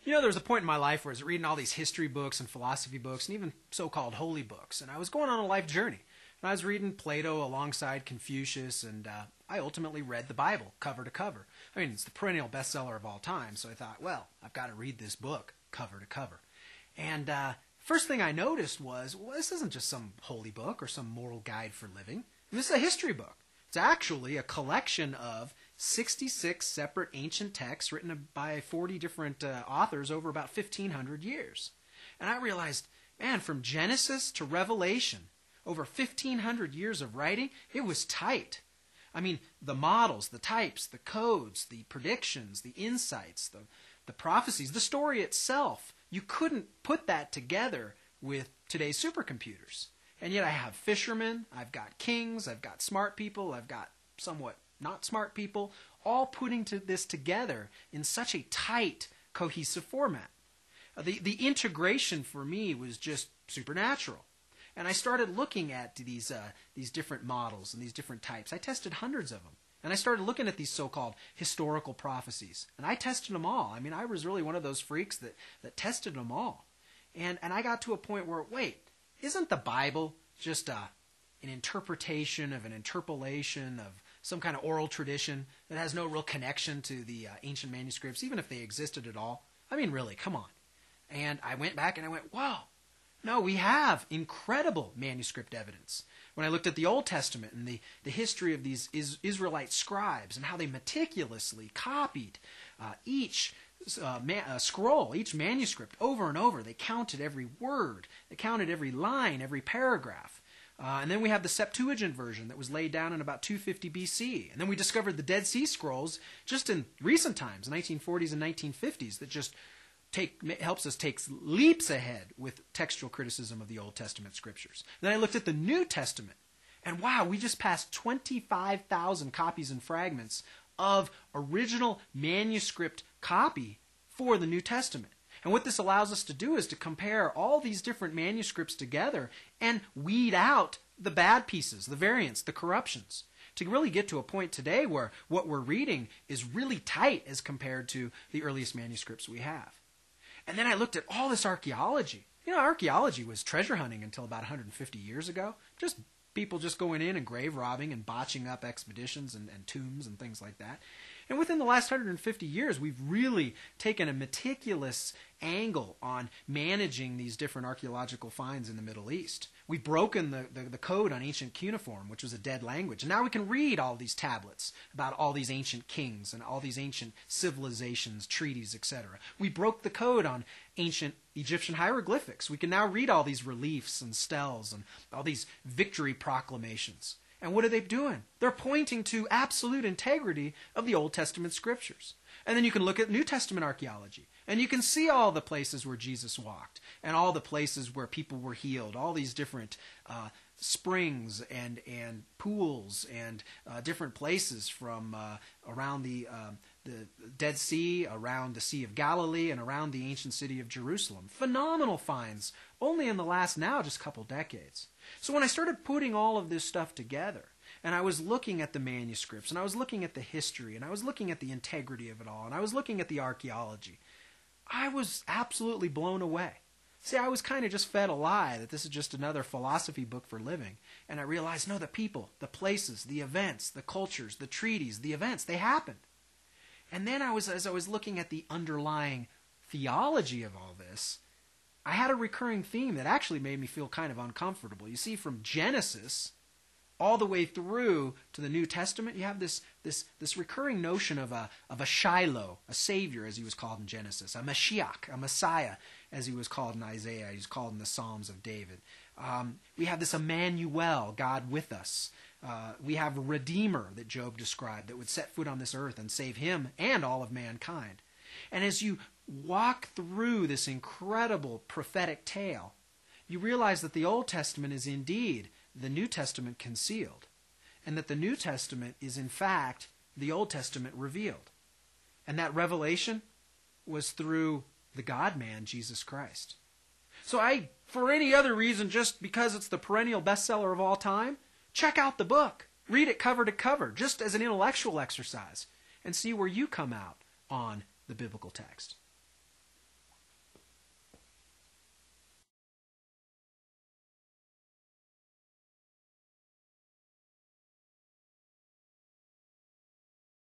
There was a point in my life where I was reading all these history books and philosophy books and even so-called holy books, and I was going on a life journey. And I was reading Plato alongside Confucius, and I ultimately read the Bible cover to cover. I mean, it's the perennial bestseller of all time, so I thought, well, I've got to read this book cover to cover. And first thing I noticed was, well, this isn't just some holy book or some moral guide for living. This is a history book. It's actually a collection of 66 separate ancient texts written by 40 different authors over about 1,500 years. And I realized, man, from Genesis to Revelation, over 1,500 years of writing, it was tight. I mean, the models, the types, the codes, the predictions, the insights, the prophecies, the story itself, you couldn't put that together with today's supercomputers. And yet I have fishermen, I've got kings, I've got smart people, I've got somewhat not smart people, all putting this together in such a tight, cohesive format. The integration for me was just supernatural. And I started looking at these different models and these different types. I tested hundreds of them. And I started looking at these so-called historical prophecies. And I tested them all. I mean, I was really one of those freaks that tested them all. And I got to a point where, wait, isn't the Bible just an interpretation of an interpolation of some kind of oral tradition that has no real connection to the ancient manuscripts, even if they existed at all? I mean, really, come on. And I went back and I went, wow, no, we have incredible manuscript evidence. When I looked at the Old Testament and the history of these Israelite scribes and how they meticulously copied each scroll, each manuscript over and over. They counted every word. They counted every line, every paragraph. And then we have the Septuagint version that was laid down in about 250 BC. And then we discovered the Dead Sea Scrolls just in recent times, 1940s and 1950s, that just helps us take leaps ahead with textual criticism of the Old Testament scriptures. Then I looked at the New Testament, and wow, we just passed 25,000 copies and fragments of original manuscript copy for the New Testament. And what this allows us to do is to compare all these different manuscripts together and weed out the bad pieces, the variants, the corruptions, to really get to a point today where what we're reading is really tight as compared to the earliest manuscripts we have. And then I looked at all this archaeology. Archaeology was treasure hunting until about 150 years ago. Just people just going in and grave robbing and botching up expeditions and tombs and things like that. And within the last 150 years, we've really taken a meticulous angle on managing these different archaeological finds in the Middle East. We've broken the code on ancient cuneiform, which was a dead language. And now we can read all these tablets about all these ancient kings and all these ancient civilizations, treaties, etc. We broke the code on ancient Egyptian hieroglyphics. We can now read all these reliefs and stels and all these victory proclamations. And what are they doing? They're pointing to absolute integrity of the Old Testament scriptures. And then you can look at New Testament archaeology, and you can see all the places where Jesus walked, and all the places where people were healed, all these different springs and pools and different places from around the Dead Sea, around the Sea of Galilee, and around the ancient city of Jerusalem. Phenomenal finds, only in the last just couple decades. So when I started putting all of this stuff together, and I was looking at the manuscripts, and I was looking at the history, and I was looking at the integrity of it all, and I was looking at the archaeology, I was absolutely blown away. See, I was kind of just fed a lie that this is just another philosophy book for living. And I realized, no, the people, the places, the events, the cultures, the treaties, the events, they happened. And then as I was looking at the underlying theology of all this, I had a recurring theme that actually made me feel kind of uncomfortable. You see, from Genesis all the way through to the New Testament, you have this recurring notion of a Shiloh, a Savior, as he was called in Genesis, a Mashiach, a Messiah, as he was called in Isaiah, he was called in the Psalms of David. We have this Emmanuel, God with us. We have a Redeemer that Job described that would set foot on this earth and save him and all of mankind. And as you walk through this incredible prophetic tale, you realize that the Old Testament is indeed the New Testament concealed, and that the New Testament is in fact the Old Testament revealed. And that revelation was through the God-man, Jesus Christ. So for any other reason, just because it's the perennial bestseller of all time, check out the book. Read it cover to cover, just as an intellectual exercise, and see where you come out on the biblical text.